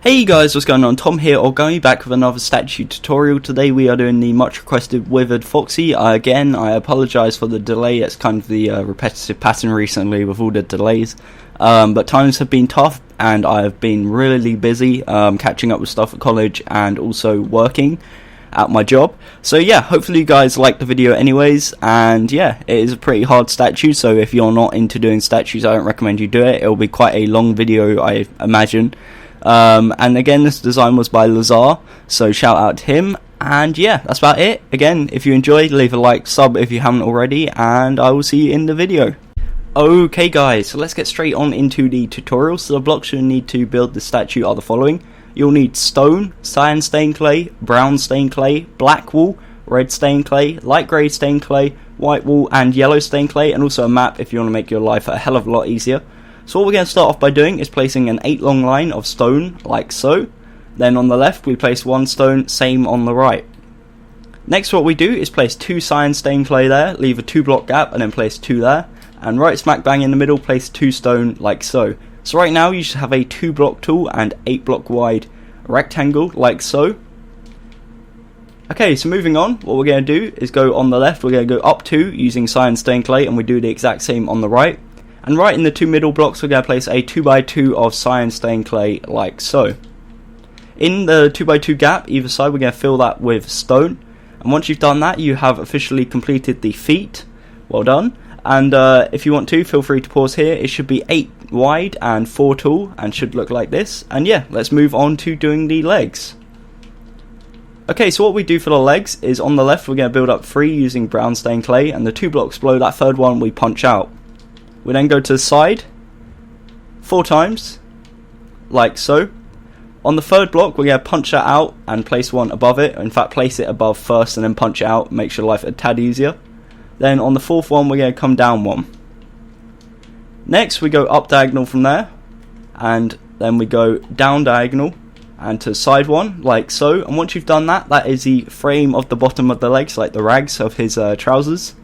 Hey guys, what's going on? Tom here, or Gummy, back with another statue tutorial. Today we are doing the much requested Withered Foxy. Again, I apologise for the delay. It's kind of the repetitive pattern recently with all the delays. But times have been tough and I have been really busy catching up with stuff at college and also working at my job. So yeah, hopefully you guys like the video anyways, and yeah, it is a pretty hard statue, so if you're not into doing statues, I don't recommend you do it. It'll be quite a long video, I imagine. And again, this design was by Lazar, so shout out to him. And yeah, that's about it. Again, if you enjoyed, leave a like, sub if you haven't already, and I will see you in the video. Okay guys, so let's get straight on into the tutorial. So the blocks you'll need to build the statue are the following. You'll need stone, cyan stained clay, brown stained clay, black wool, red stained clay, light grey stained clay, white wool and yellow stained clay, and also a map if you want to make your life a hell of a lot easier. So what we're going to start off by doing is placing an 8 long line of stone, like so. Then on the left we place 1 stone, same on the right. Next what we do is place 2 cyan stained clay there, leave a 2 block gap and then place 2 there. And right smack bang in the middle place 2 stone, like so. So right now you should have a 2 block tall and 8 block wide rectangle, like so. Okay, so moving on, what we're going to do is go on the left, we're going to go up 2 using cyan stained clay, and we do the exact same on the right. And right in the 2 middle blocks we're going to place a 2x2 of cyan stained clay, like so. In the 2x2 gap either side we're going to fill that with stone, and once you've done that you have officially completed the feet. Well done. And if you want to, feel free to pause here. It should be 8 wide and 4 tall and should look like this. And yeah, let's move on to doing the legs. Okay, so what we do for the legs is on the left we're going to build up 3 using brown stained clay, and the 2 blocks below that third one we punch out. We then go to the side 4 times, like so. On the third block we're going to punch that out and place 1 above it. In fact, place it above first and then punch it out, makes your life a tad easier. Then on the 4th one we're going to come down 1. Next we go up diagonal from there, and then we go down diagonal and to side 1, like so. And once you've done that, that is the frame of the bottom of the legs, like the rags of his trousers.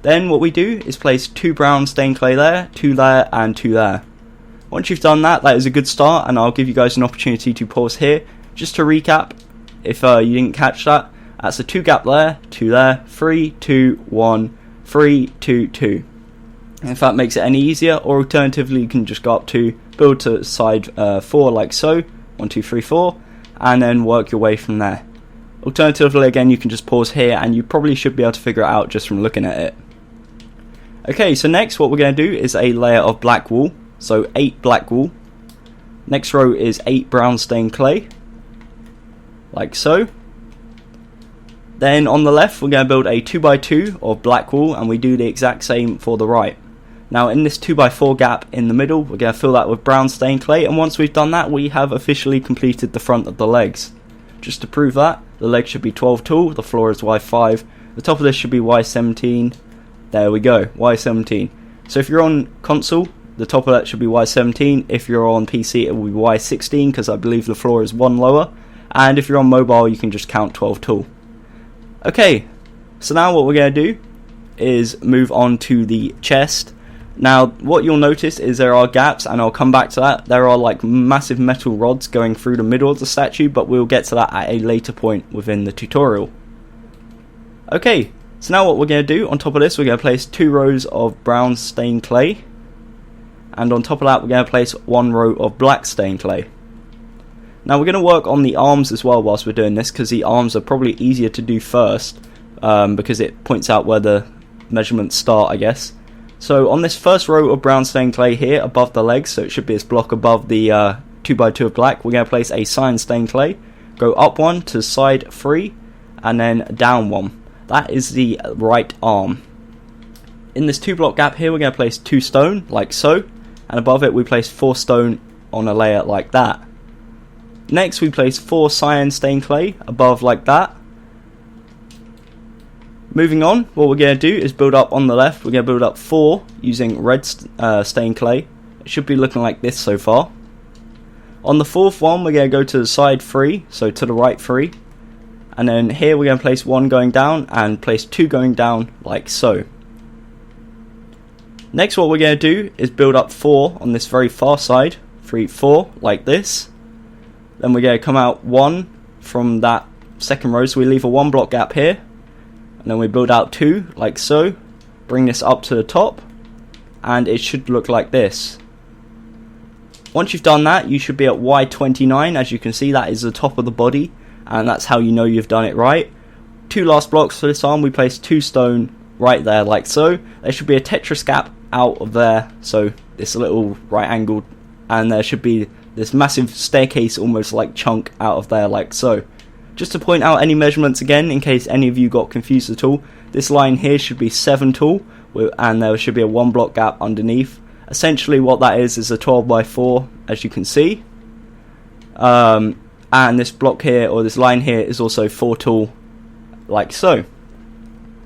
Then what we do is place 2 brown stained clay there, 2 there and 2 there. Once you've done that, that is a good start, and I'll give you guys an opportunity to pause here. Just to recap, if you didn't catch that, that's a 2 gap there, 2 there, 3, 2, 1, 3, 2, 2. And if that makes it any easier, or alternatively you can just go up to, build to side 4 like so, 1, 2, 3, 4, and then work your way from there. Alternatively again you can just pause here and you probably should be able to figure it out just from looking at it. Okay, so next what we're going to do is a layer of black wool, so 8 black wool. Next row is 8 brown stained clay, like so. Then on the left we're going to build a 2x2 of black wool, and we do the exact same for the right. Now in this 2x4 gap in the middle we're going to fill that with brown stained clay, and once we've done that we have officially completed the front of the legs. Just to prove that, the legs should be 12 tall, the floor is Y5, the top of this should be Y17. There we go, Y17. So if you're on console, the top of that should be Y17. If you're on PC it will be Y16, because I believe the floor is 1 lower. And if you're on mobile you can just count 12 tall. Okay, so now what we're going to do is move on to the chest. Now what you'll notice is there are gaps, and I'll come back to that. There are like massive metal rods going through the middle of the statue, but we'll get to that at a later point within the tutorial. Okay, so now what we're going to do, on top of this we're going to place 2 rows of brown stained clay, and on top of that we're going to place 1 row of black stained clay. Now we're going to work on the arms as well whilst we're doing this, because the arms are probably easier to do first, because it points out where the measurements start, I guess. So on this first row of brown stained clay here above the legs, so it should be this block above the 2x2 of black, we're going to place a cyan stained clay, go up 1 to side 3 and then down 1. That is the right arm. In this 2 block gap here we're going to place 2 stone, like so, and above it we place 4 stone on a layer like that. Next we place 4 cyan stained clay above like that. Moving on, what we're going to do is build up on the left. We're going to build up 4 using red stained clay. It should be looking like this so far. On the 4th one we're going to go to the side 3, so to the right 3. And then here we're going to place 1 going down and place 2 going down like so. Next what we're going to do is build up 4 on this very far side. 3, 4, like this. Then we're going to come out 1 from that second row, so we leave a 1 block gap here, and then we build out 2 like so, bring this up to the top, and it should look like this. Once you've done that, you should be at Y29. As you can see, that is the top of the body, and that's how you know you've done it right. 2 last blocks for this arm, we place 2 stone right there like so. There should be a Tetris gap out of there, so this little right angled, and there should be this massive staircase almost like chunk out of there like so. Just to point out any measurements again, in case any of you got confused at all, this line here should be 7 tall, and there should be a 1 block gap underneath. Essentially what that is a 12 by 4, as you can see. And this block here, or this line here, is also 4 tall, like so.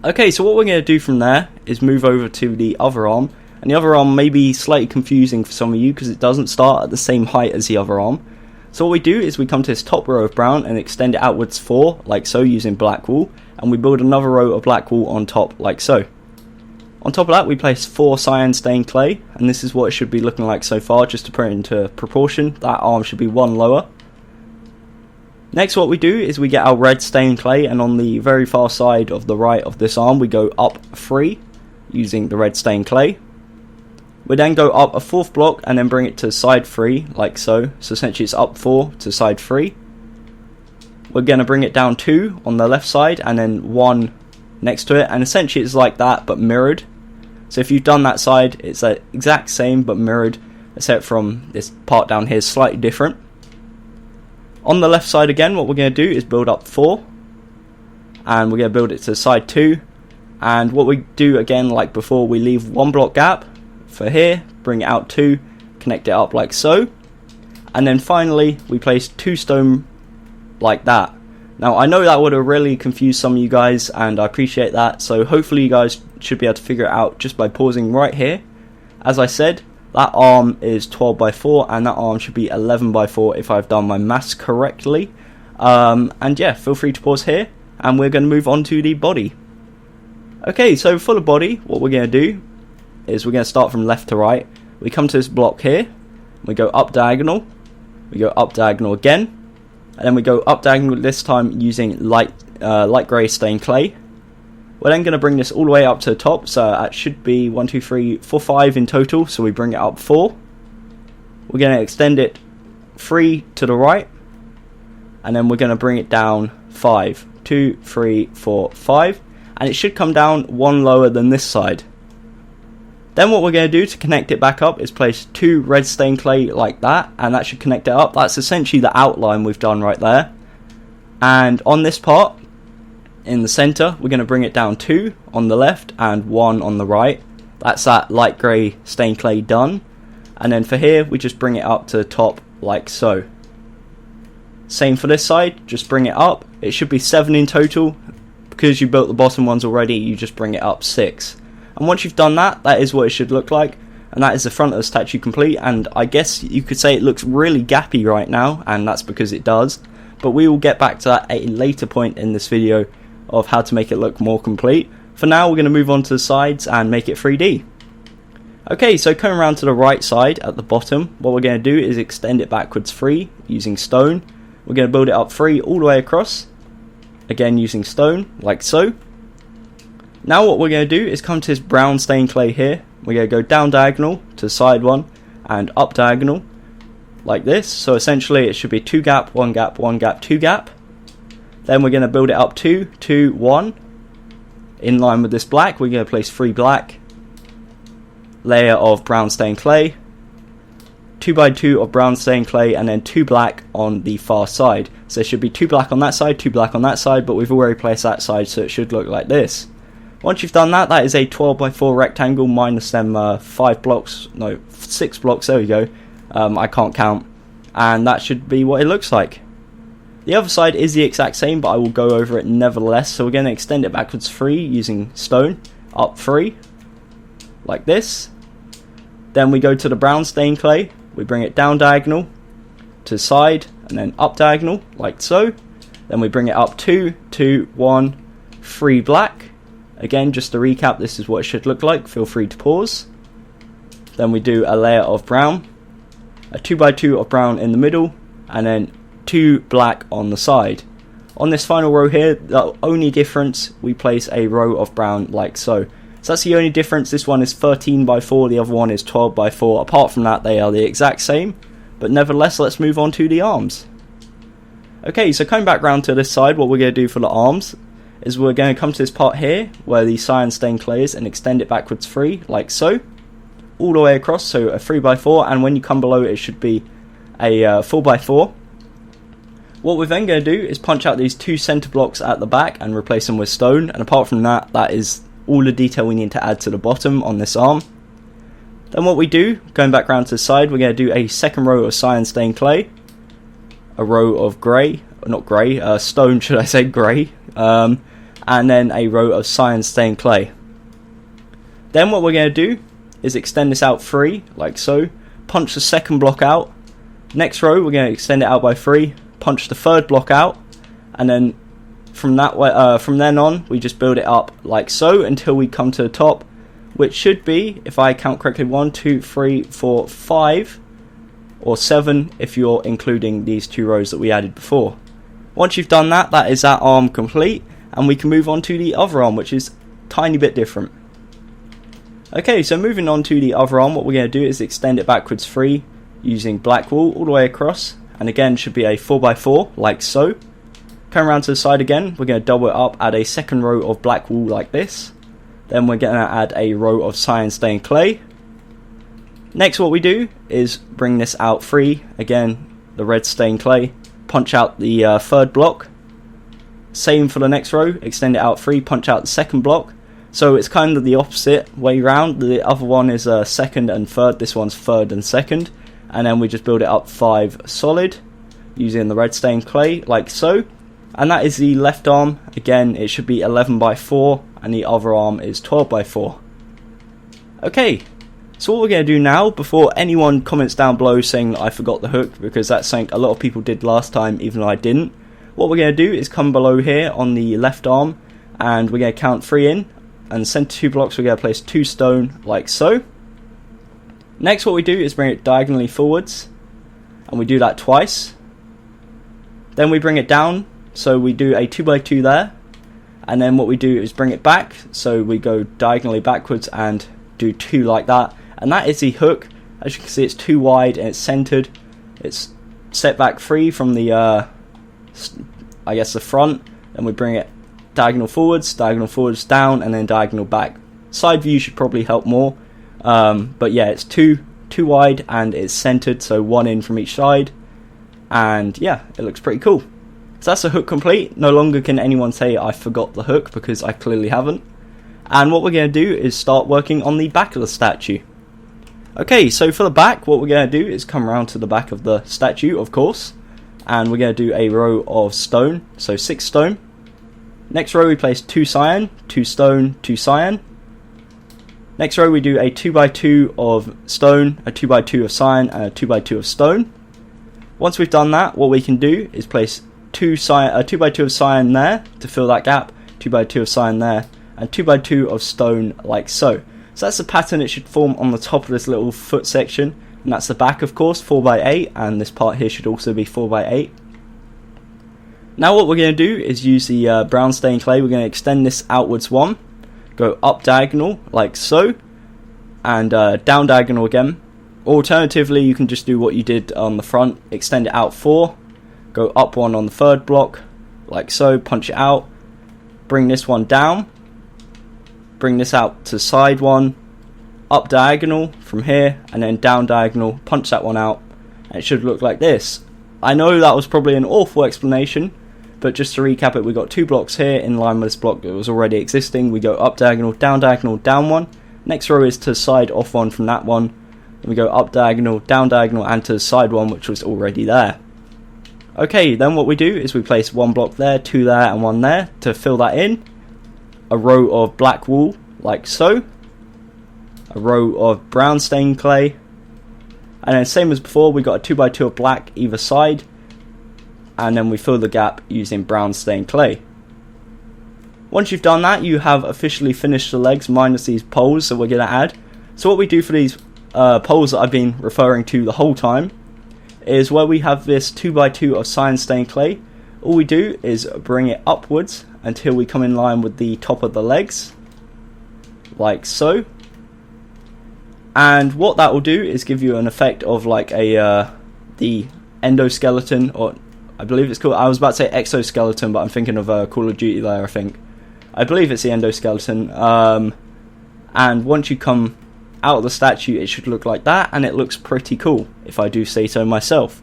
Okay, so what we're going to do from there is move over to the other arm. And the other arm may be slightly confusing for some of you because it doesn't start at the same height as the other arm. So what we do is we come to this top row of brown and extend it outwards 4, like so, using black wool. And we build another row of black wool on top, like so. On top of that, we place 4 cyan stained clay, and this is what it should be looking like so far. Just to put it into proportion, that arm should be 1 lower. Next, what we do is we get our red stained clay, and on the very far side of the right of this arm, we go up 3 using the red stained clay. We then go up a 4th block and then bring it to side 3, like so. So essentially it's up 4 to side 3. We're going to bring it down 2 on the left side and then 1 next to it, and essentially it's like that but mirrored. So if you've done that side, it's the exact same but mirrored, except from this part down here is slightly different. On the left side again, what we're going to do is build up 4, and we're going to build it to side 2. And what we do again, like before, we leave 1 block gap for here, bring it out 2, connect it up like so, and then finally we place 2 stone like that. Now I know that would have really confused some of you guys, and I appreciate that, so hopefully you guys should be able to figure it out just by pausing right here. As I said, that arm is 12 by 4 and that arm should be 11 by 4 if I've done my maths correctly. And yeah, feel free to pause here, and we're going to move on to the body. Okay, so for the body, what we're going to do is we're going to start from left to right. We come to this block here, we go up diagonal, we go up diagonal again, and then we go up diagonal this time using light grey stained clay. We're then going to bring this all the way up to the top, so that should be 1, 2, 3, 4, 5 in total, so we bring it up 4. We're going to extend it 3 to the right, and then we're going to bring it down 5, 2, 3, 4, 5, and it should come down 1 lower than this side. Then what we're going to do to connect it back up is place 2 red stained clay like that, and that should connect it up. That's essentially the outline we've done right there. And on this part, in the center, we're going to bring it down 2 on the left and 1 on the right. That's that light grey stained clay done. And then for here, we just bring it up to the top like so. Same for this side, just bring it up. It should be 7 in total. Because you built the bottom ones already, you just bring it up 6. And once you've done that, that is what it should look like. And that is the front of the statue complete. And I guess you could say it looks really gappy right now, and that's because it does. But we will get back to that at a later point in this video of how to make it look more complete. For now, we're going to move on to the sides and make it 3D. Okay, so coming around to the right side at the bottom, what we're going to do is extend it backwards 3 using stone. We're going to build it up 3 all the way across, again using stone, like so. Now what we're going to do is come to this brown stained clay here. We're going to go down diagonal to side 1 and up diagonal, like this. So essentially it should be 2 gap, 1 gap, 1 gap, 2 gap. Then we're going to build it up 2, 2, 1. In line with this black, we're going to place 3 black, layer of brown stained clay, 2 by 2 of brown stained clay, and then 2 black on the far side. So there should be 2 black on that side, 2 black on that side, but we've already placed that side, so it should look like this. Once you've done that, that is a 12 by 4 rectangle minus them 5 blocks, no, 6 blocks, there we go. I can't count. And that should be what it looks like. The other side is the exact same, but I will go over it nevertheless. So we're going to extend it backwards 3 using stone, up 3, like this. Then we go to the brown stained clay, we bring it down diagonal to side, and then up diagonal, like so. Then we bring it up 2, 2, 1, 3 black. Again, just to recap, this is what it should look like, feel free to pause. Then we do a layer of brown, a 2 by 2 of brown in the middle, and then 2 black on the side. On this final row here, the only difference, we place a row of brown like so. So that's the only difference. This one is 13 by 4, the other one is 12 by 4. Apart from that, they are the exact same. But nevertheless, let's move on to the arms. Okay, so coming back round to this side, what we're going to do for the arms is we're going to come to this part here where the cyan stained clay is and extend it backwards 3 like so. All the way across, so a 3 by 4, and when you come below it should be a 4 by 4. What we're then going to do is punch out these 2 center blocks at the back and replace them with stone, and apart from that, that is all the detail we need to add to the bottom on this arm. Then what we do, going back round to the side, we're going to do a second row of cyan stained clay, a row of stone should I say, grey, and then a row of cyan stained clay. Then what we're going to do is extend this out 3 like so, punch the second block out. Next row we're going to extend it out by 3, punch the third block out, and then from then on we just build it up like so until we come to the top, which should be, if I count correctly, 1, 2, 3, 4, 5 or 7 if you're including these 2 rows that we added before. Once you've done that, that is that arm complete, and we can move on to the other arm, which is a tiny bit different. Okay, so moving on to the other arm, what we're going to do is extend it backwards 3 using black wool all the way across, and again should be a 4 by 4 like so. Come around to the side again, we're going to double it up, add a second row of black wool like this. Then we're going to add a row of cyan stained clay. Next what we do is bring this out 3, again the red stained clay, punch out the third block. Same for the next row, extend it out 3, punch out the second block. So it's kind of the opposite way round. The other one is second and third, this one's third and second. And then we just build it up 5 solid using the red stained clay like so. And that is the left arm. Again, it should be 11 by 4 and the other arm is 12 by 4. Okay, so what we're going to do now, before anyone comments down below saying that I forgot the hook, because that's something a lot of people did last time even though I didn't, what we're going to do is come below here on the left arm and we're going to count 3 in, and center 2 blocks we're going to place 2 stone like so. Next what we do is bring it diagonally forwards, and we do that twice. Then we bring it down, so we do a 2 by 2 there, and then what we do is bring it back, so we go diagonally backwards and do 2 like that, and that is the hook. As you can see, it's too wide and it's centered. It's set back 3 from the I guess the front, then we bring it diagonal forwards down, and then diagonal back. Side view should probably help more. But yeah, it's too wide and it's centered, so 1 in from each side, and yeah, it looks pretty cool. So that's the hook complete. No longer can anyone say I forgot the hook, because I clearly haven't. And what we're going to do is start working on the back of the statue. Okay, so for the back, what we're going to do is come around to the back of the statue, of course, and we're going to do a row of stone, so 6 stone. Next row we place 2 cyan, 2 stone, 2 cyan. Next row we do a 2 by 2 of stone, a 2 by 2 of cyan, and a 2 by 2 of stone. Once we've done that, what we can do is place a 2 by 2 of cyan there to fill that gap, 2 by 2 of cyan there, and 2 by 2 of stone like so. So that's the pattern it should form on the top of this little foot section, and that's the back, of course, 4 by 8, and this part here should also be 4 by 8. Now what we're going to do is use the brown stained clay. We're going to extend this outwards 1, go up diagonal like so, and down diagonal again. Alternatively, you can just do what you did on the front, extend it out 4, go up 1 on the third block like so, punch it out, bring this one down, bring this out to side 1, up diagonal from here, and then down diagonal, punch that one out, and it should look like this. I know that was probably an awful explanation, but just to recap it, we got 2 blocks here in line with this block that was already existing. We go up diagonal, down 1. Next row is to side off 1 from that one. Then we go up diagonal, down diagonal, and to side 1, which was already there. Okay, then what we do is we place 1 block there, 2 there, and 1 there to fill that in. A row of black wool, like so. A row of brown stained clay. And then same as before, we got a 2 by 2 of black either side. And then we fill the gap using brown stained clay. Once you've done that, you have officially finished the legs minus these poles that we're going to add. So what we do for these poles that I've been referring to the whole time is where we have this 2x2 of cyan stained clay. All we do is bring it upwards until we come in line with the top of the legs, like so. And what that will do is give you an effect of like the endoskeleton, or I believe it's called, I was about to say exoskeleton, but I'm thinking of Call of Duty there, I believe it's the endoskeleton. And once you come out of the statue, it should look like that, and it looks pretty cool, if I do say so myself.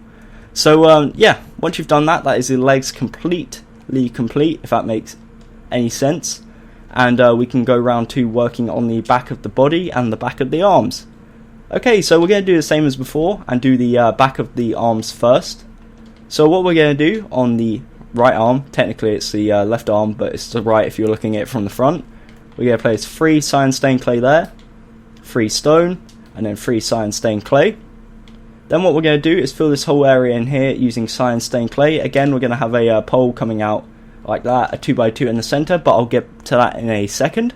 So yeah, once you've done that, that is the legs completely complete, if that makes any sense. And we can go round to working on the back of the body and the back of the arms. Okay, so we're going to do the same as before and do the back of the arms first. So what we're going to do on the right arm, technically it's the left arm, but it's the right if you're looking at it from the front. We're going to place 3 cyan stained clay there, 3 stone, and then 3 cyan stained clay. Then what we're going to do is fill this whole area in here using cyan stained clay. Again, we're going to have a pole coming out like that, a 2x2 in the center, but I'll get to that in a second.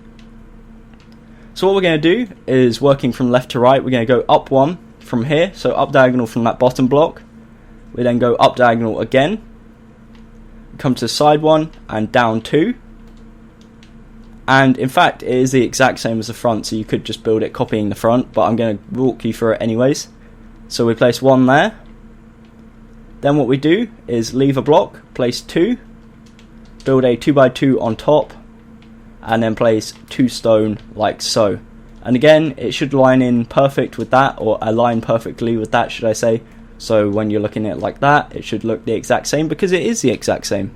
So what we're going to do is, working from left to right, we're going to go up 1 from here, so up diagonal from that bottom block. We then go up diagonal again, come to side 1 and down 2. And in fact it is the exact same as the front, so you could just build it copying the front, but I'm going to walk you through it anyways. So we place 1 there. Then what we do is leave a block, place 2, build a 2x2 on top, and then place 2 stone like so. And again, it should line in perfect with that, or align perfectly with that, should I say. So when you're looking at it like that, it should look the exact same, because it is the exact same.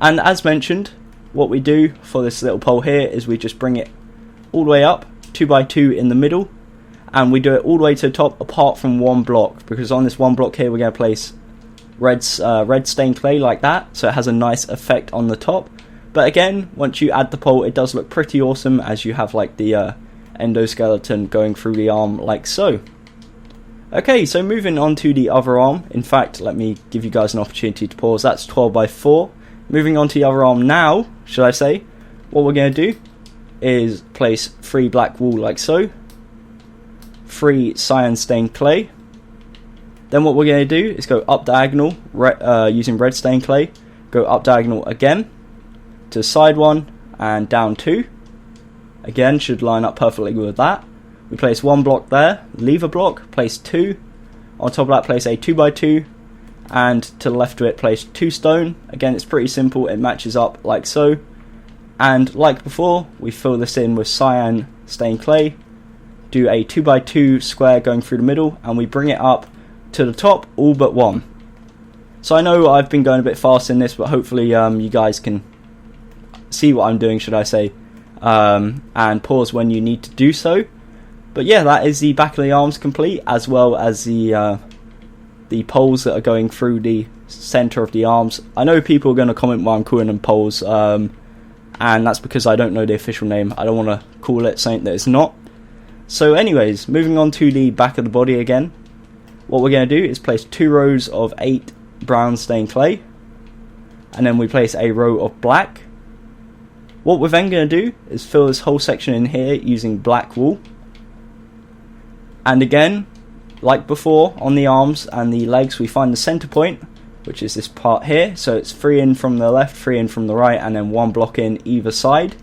And as mentioned, what we do for this little pole here is we just bring it all the way up, 2x2 in the middle, and we do it all the way to the top apart from 1 block, because on this 1 block here we're going to place red stained clay like that, so it has a nice effect on the top. But again, once you add the pole, it does look pretty awesome, as you have like the endoskeleton going through the arm like so. Okay, so moving on to the other arm. In fact, let me give you guys an opportunity to pause. That's 12x4. Moving on to the other arm now, should I say, what we're going to do is place 3 black wool like so, 3 cyan stained clay. Then what we're going to do is go up diagonal using red stained clay, go up diagonal again to side 1 and down 2. Again, should line up perfectly with that. We place 1 block there, leave a block, place 2. On top of that, place a 2x2, and to the left of it, place 2 stone. Again, it's pretty simple, it matches up like so. And like before, we fill this in with cyan stained clay, do a 2x2 square going through the middle, and we bring it up to the top, all but 1. So I know I've been going a bit fast in this, but hopefully you guys can see what I'm doing, should I say, and pause when you need to do so. But yeah, that is the back of the arms complete, as well as the poles that are going through the center of the arms. I know people are going to comment why I'm calling them poles, and that's because I don't know the official name. I don't want to call it something that it's not. So anyways, moving on to the back of the body again. What we're going to do is place 2 rows of 8 brown stained clay, and then we place a row of black. What we're then going to do is fill this whole section in here using black wool. And again, like before, on the arms and the legs, we find the center point, which is this part here. So it's 3 in from the left, 3 in from the right, and then 1 block in either side.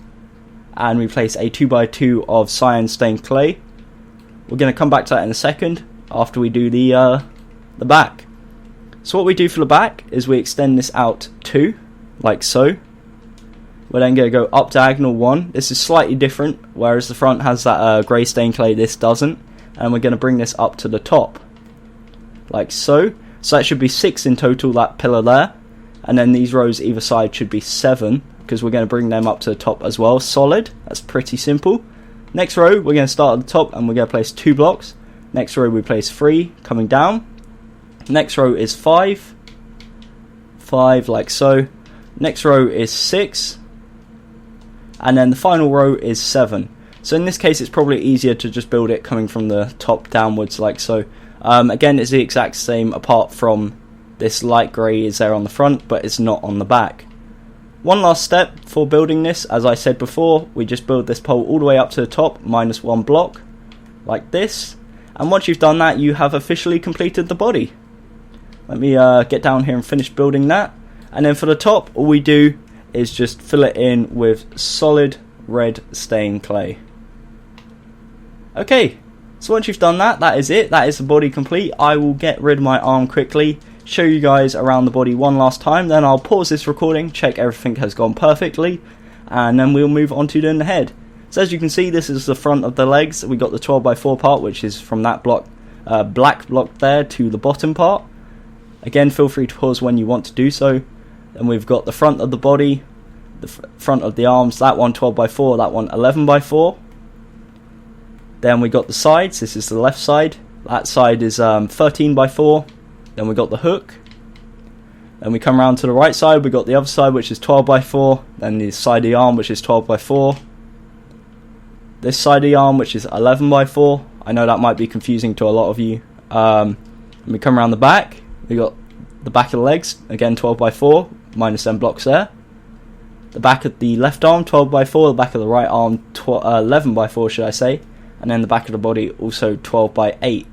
And we place a 2x2 of cyan stained clay. We're going to come back to that in a second, after we do the back. So what we do for the back is we extend this out 2, like so. We're then going to go up diagonal 1. This is slightly different, whereas the front has that grey stained clay, this doesn't. And we're going to bring this up to the top, like so. So that should be 6 in total, that pillar there. And then these rows either side should be 7, because we're going to bring them up to the top as well. Solid, that's pretty simple. Next row, we're going to start at the top, and we're going to place 2 blocks. Next row we place 3 coming down. Next row is 5 like so. Next row is 6, and then the final row is 7. So in this case it's probably easier to just build it coming from the top downwards like so. Again, it's the exact same apart from this light grey is there on the front, but it's not on the back. One last step for building this, as I said before, we just build this pole all the way up to the top minus 1 block like this. And once you've done that, you have officially completed the body. Let me get down here and finish building that. And then for the top, all we do is just fill it in with solid red stained clay. Okay, so once you've done that, that is it. That is the body complete. I will get rid of my arm quickly, show you guys around the body one last time, then I'll pause this recording, check everything has gone perfectly, and then we'll move on to doing the head. So as you can see, this is the front of the legs. We got the 12x4 part, which is from that block, black block there to the bottom part. Again, feel free to pause when you want to do so. Then we've got the front of the body, the front of the arms, that one 12x4, that one 11x4. Then we got the sides, this is the left side, that side is 13x4. Then we got the hook. Then we come around to the right side, we got the other side, which is 12x4. Then the side of the arm, which is 12x4. This side of the arm, which is 11x4. I know that might be confusing to a lot of you. And we come around the back, we got the back of the legs, again 12x4, minus them blocks there. The back of the left arm, 12x4, the back of the right arm, 11x4 should I say. And then the back of the body, also 12x8.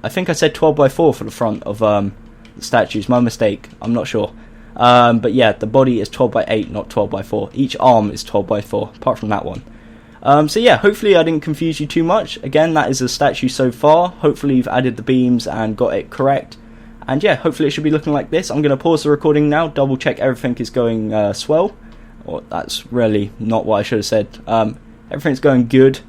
I think I said 12x4 for the front of the statues, my mistake, I'm not sure. But yeah, the body is 12x8, not 12x4. Each arm is 12x4, apart from that one. So yeah, hopefully I didn't confuse you too much. Again, that is the statue so far. Hopefully you've added the beams and got it correct. And yeah, hopefully it should be looking like this. I'm going to pause the recording now, double check everything is going swell. Or that's really not what I should have said. Everything's going good.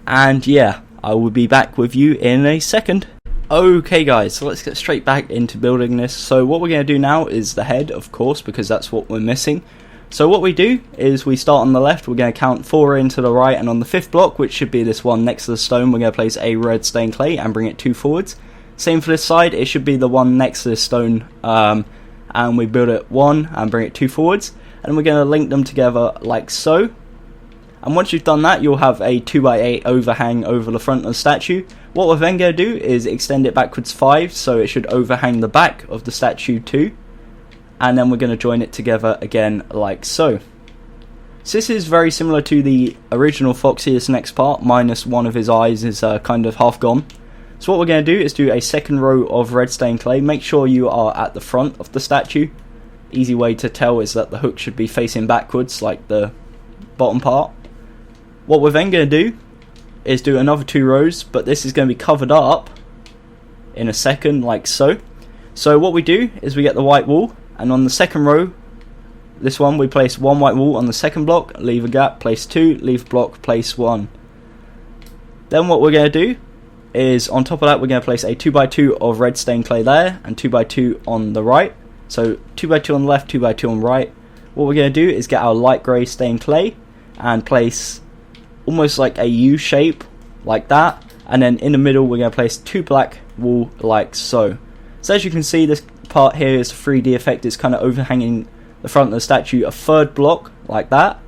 And yeah, I will be back with you in a second. Okay guys, so let's get straight back into building this. So what we're going to do now is the head, of course, because that's what we're missing. So what we do is we start on the left, we're going to count 4 into the right, and on the 5th block, which should be this one next to the stone, we're going to place a red stained clay and bring it 2 forwards. Same for this side, it should be the one next to this stone, and we build it 1 and bring it 2 forwards. And we're going to link them together like so. And once you've done that, you'll have a 2x8 overhang over the front of the statue. What we're then going to do is extend it backwards 5, so it should overhang the back of the statue too. And then we're going to join it together again like so. So this is very similar to the original Foxy, this next part, minus one of his eyes is kind of half gone. So what we're going to do is do a second row of red stained clay. Make sure you are at the front of the statue. Easy way to tell is that the hook should be facing backwards like the bottom part. What we're then going to do is do another 2 rows, but this is going to be covered up in a second like so. So what we do is we get the white wool, and on the second row, this one, we place 1 white wool on the second block, leave a gap, place 2, leave block, place 1. Then what we're going to do is on top of that we're going to place a 2x2 of red stained clay there and 2x2 on the right. So 2x2 on the left, 2x2 on the right. What we're going to do is get our light grey stained clay and place almost like a U shape like that, and then in the middle we're going to place 2 black wool like so. So as you can see, this part here is a 3D effect. It's kind of overhanging the front of the statue a 3rd block like that.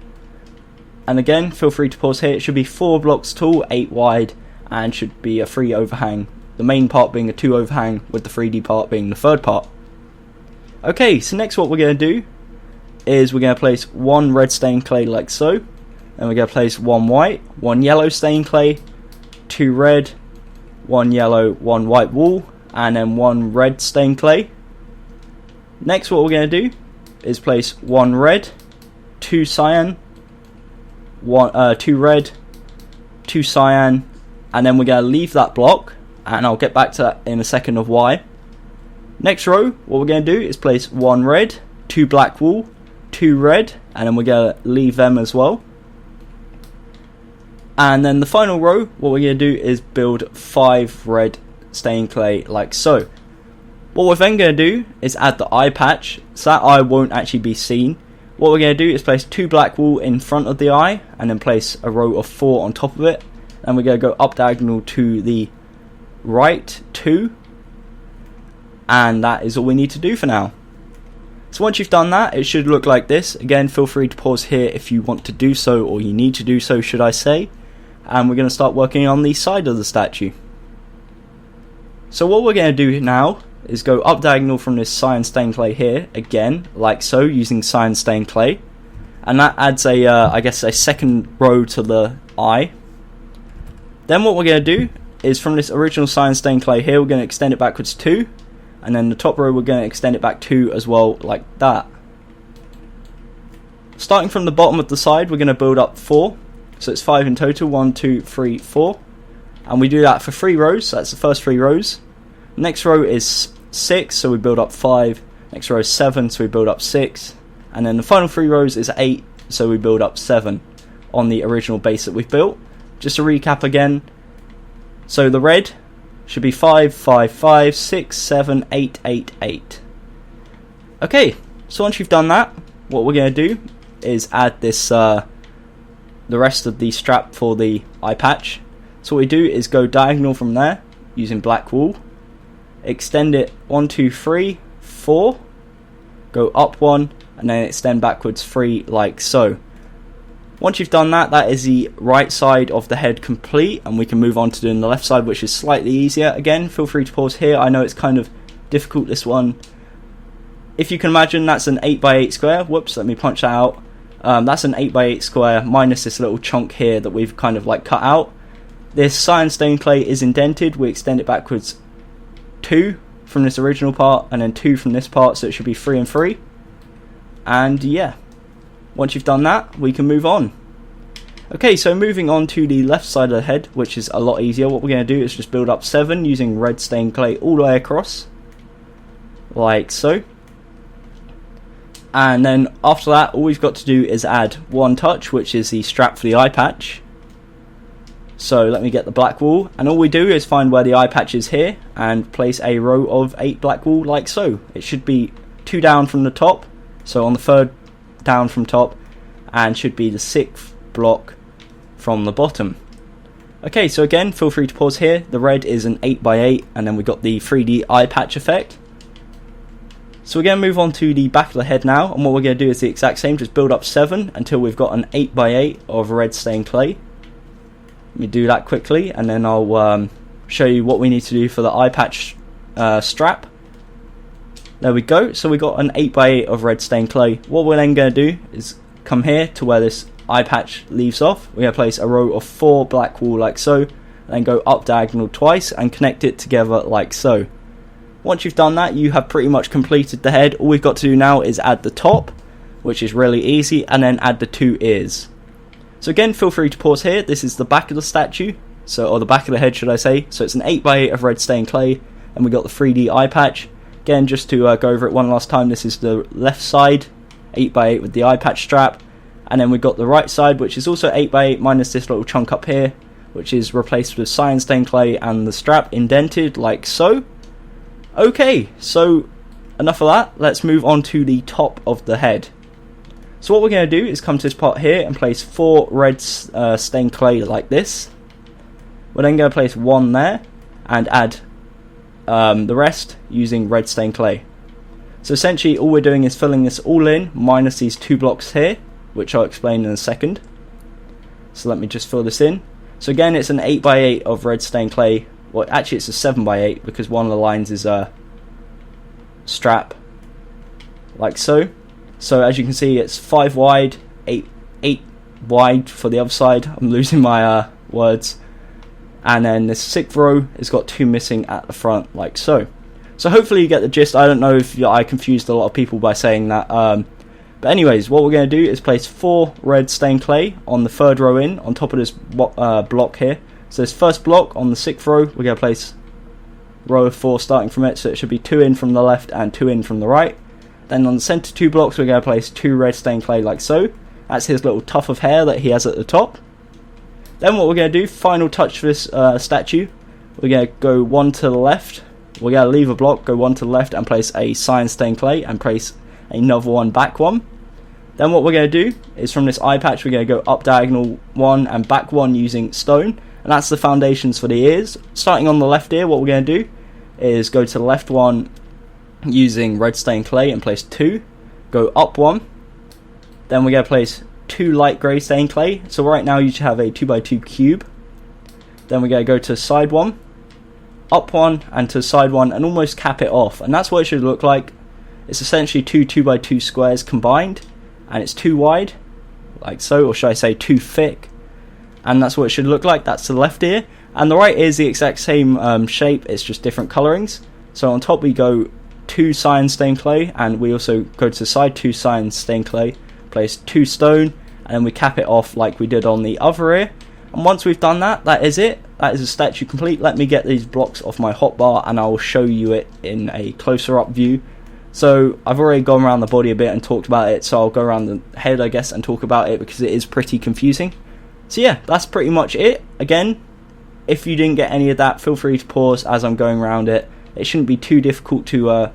And again, feel free to pause here. It should be 4 blocks tall, 8 wide, and should be a 3 overhang. The main part being a 2 overhang with the 3D part being the 3rd part. Okay, so next what we're going to do is we're going to place 1 red stained clay like so. Then we're going to place 1 white, 1 yellow stained clay, 2 red, 1 yellow, 1 white wool, and then 1 red stained clay. Next what we're going to do is place 1 red, 2 cyan, 2 red, 2 cyan, and then we're going to leave that block, and I'll get back to that in a second of why. Next row, what we're going to do is place 1 red, 2 black wool, 2 red, and then we're going to leave them as well. And then the final row, what we're going to do is build 5 red stained clay like so. What we're then going to do is add the eye patch, so that eye won't actually be seen. What we're going to do is place 2 black wool in front of the eye, and then place a row of 4 on top of it. And we're going to go up diagonal to the right 2. And that is all we need to do for now. So once you've done that, it should look like this. Again, feel free to pause here if you want to do so, or you need to do so, should I say. And we're going to start working on the side of the statue. So what we're going to do now is go up diagonal from this cyan stained clay here, again, like so, using cyan stained clay. And that adds a, I guess, a second row to the eye. Then what we're going to do is from this original cyan stained clay here, we're going to extend it backwards 2. and then the top row we're going to extend it back 2 as well, like that. Starting from the bottom of the side, we're going to build up 4, so it's 5 in total, 1, 2, 3, 4, and we do that for 3 rows, so that's the first 3 rows. Next row is 6, so we build up 5, next row is 7, so we build up 6, and then the final 3 rows is 8, so we build up 7 on the original base that we've built. Just to recap again, so the red should be 5, 5, 5, 6, 7, 8, 8, 8. Okay, so once you've done that, what we're going to do is add this, the rest of the strap for the eye patch. So what we do is go diagonal from there using black wool, extend it 1, 2, 3, 4, go up 1, and then extend backwards 3 like so. Once you've done that, that is the right side of the head complete, and we can move on to doing the left side, which is slightly easier. Again, feel free to pause here. I know it's kind of difficult, this one. If you can imagine, that's an 8x8 square. Whoops, let me punch that out. That's an 8x8 square minus this little chunk here that we've kind of like cut out. This cyan stained clay is indented. We extend it backwards 2 from this original part, and then 2 from this part, so it should be 3 and 3. And yeah, once you've done that, we can move on. Okay, so moving on to the left side of the head, which is a lot easier. What we're going to do is just build up 7 using red stained clay all the way across, like so. And then after that, all we've got to do is add 1 touch, which is the strap for the eye patch. So let me get the black wool, and all we do is find where the eye patch is here and place a row of 8 black wool like so. It should be 2 down from the top, so on the 3rd down from top, and should be the 6th block from the bottom. Okay, so again, feel free to pause here. The red is an 8x8, and then we got the 3D eye patch effect. So we're going to move on to the back of the head now, and what we're going to do is the exact same, just build up 7 until we've got an 8x8 of red stained clay. Let me do that quickly, and then I'll show you what we need to do for the eye patch strap. There we go, so we got an 8x8 of red stained clay. What we're then going to do is come here to where this eye patch leaves off. We're going to place a row of 4 black wool like so, and then go up diagonal twice and connect it together like so. Once you've done that, you have pretty much completed the head. All we've got to do now is add the top, which is really easy, and then add the 2 ears. So again, feel free to pause here. This is the back of the statue, or the back of the head should I say. So it's an 8x8 of red stained clay, and we got the 3D eye patch. Again, just to go over it one last time, this is the left side, 8x8 with the eye patch strap, and then we've got the right side, which is also 8x8 minus this little chunk up here, which is replaced with cyan stained clay and the strap indented like so. Okay, so enough of that. Let's move on to the top of the head. So what we're going to do is come to this part here and place 4 red stained clay like this. We're then going to place 1 there and add the rest using red stained clay. So essentially all we're doing is filling this all in minus these 2 blocks here, which I'll explain in a second. So let me just fill this in. So again, it's an 8x8 of red stained clay. Well, actually it's a 7x8 because one of the lines is a strap like so. So as you can see, it's 5 wide, 8 wide for the other side. I'm losing my words. And then this 6th row has got 2 missing at the front like so. So hopefully you get the gist. I don't know if I confused a lot of people by saying that. But anyways, what we're going to do is place 4 red stained clay on the 3rd row in, on top of this block here. So this first block on the 6th row, we're going to place row of 4 starting from it. So it should be 2 in from the left and 2 in from the right. Then on the centre 2 blocks, we're going to place 2 red stained clay like so. That's his little tuft of hair that he has at the top. Then what we're going to do, final touch for this statue, we're going to go 1 to the left. We're going to leave a block, go 1 to the left and place a cyan stained clay and place another 1 back 1. Then what we're going to do is from this eye patch, we're going to go up diagonal 1 and back 1 using stone. And that's the foundations for the ears. Starting on the left ear, what we're going to do is go to the left 1 using red stained clay and place 2. Go up 1. Then we're going to place 2 light grey stained clay. So right now you should have a 2x2 cube. Then we're going to go to side 1, up 1 and to side 1 and almost cap it off. And that's what it should look like. It's essentially 2 2x2 squares combined, and it's 2 wide like so, or should I say 2 thick. And that's what it should look like. That's the left ear, and the right ear is the exact same shape, it's just different colorings. So on top we go 2 cyan stained clay, and we also go to the side, 2 cyan stained clay, place 2 stone, and then we cap it off like we did on the other ear. And once we've done that, that is it. That is a statue complete. Let me get these blocks off my hotbar and I will show you it in a closer up view. So I've already gone around the body a bit and talked about it, so I'll go around the head, I guess, and talk about it because it is pretty confusing. So yeah, that's pretty much it. Again, if you didn't get any of that, feel free to pause as I'm going around it. It shouldn't be too difficult to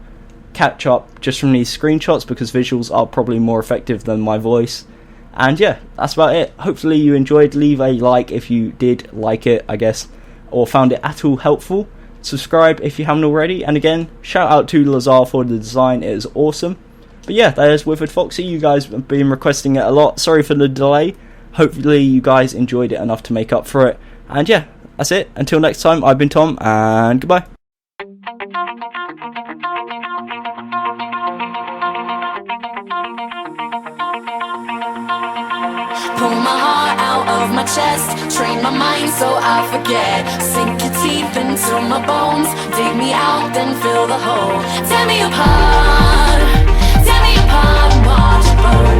catch up just from these screenshots because visuals are probably more effective than my voice. And yeah, that's about it. Hopefully you enjoyed. Leave a like if you did like it, I guess, or found it at all helpful. Subscribe if you haven't already. And again, shout out to Lazar for the design. It is awesome. But yeah, there's Withered Foxy. You guys have been requesting it a lot. Sorry for the delay. Hopefully you guys enjoyed it enough to make up for it. And yeah, that's it. Until next time, I've been Tom, and goodbye. Pull my heart out of my chest, train my mind so I forget. Sink your teeth into my bones, dig me out, then fill the hole. Tear me apart and watch it burn.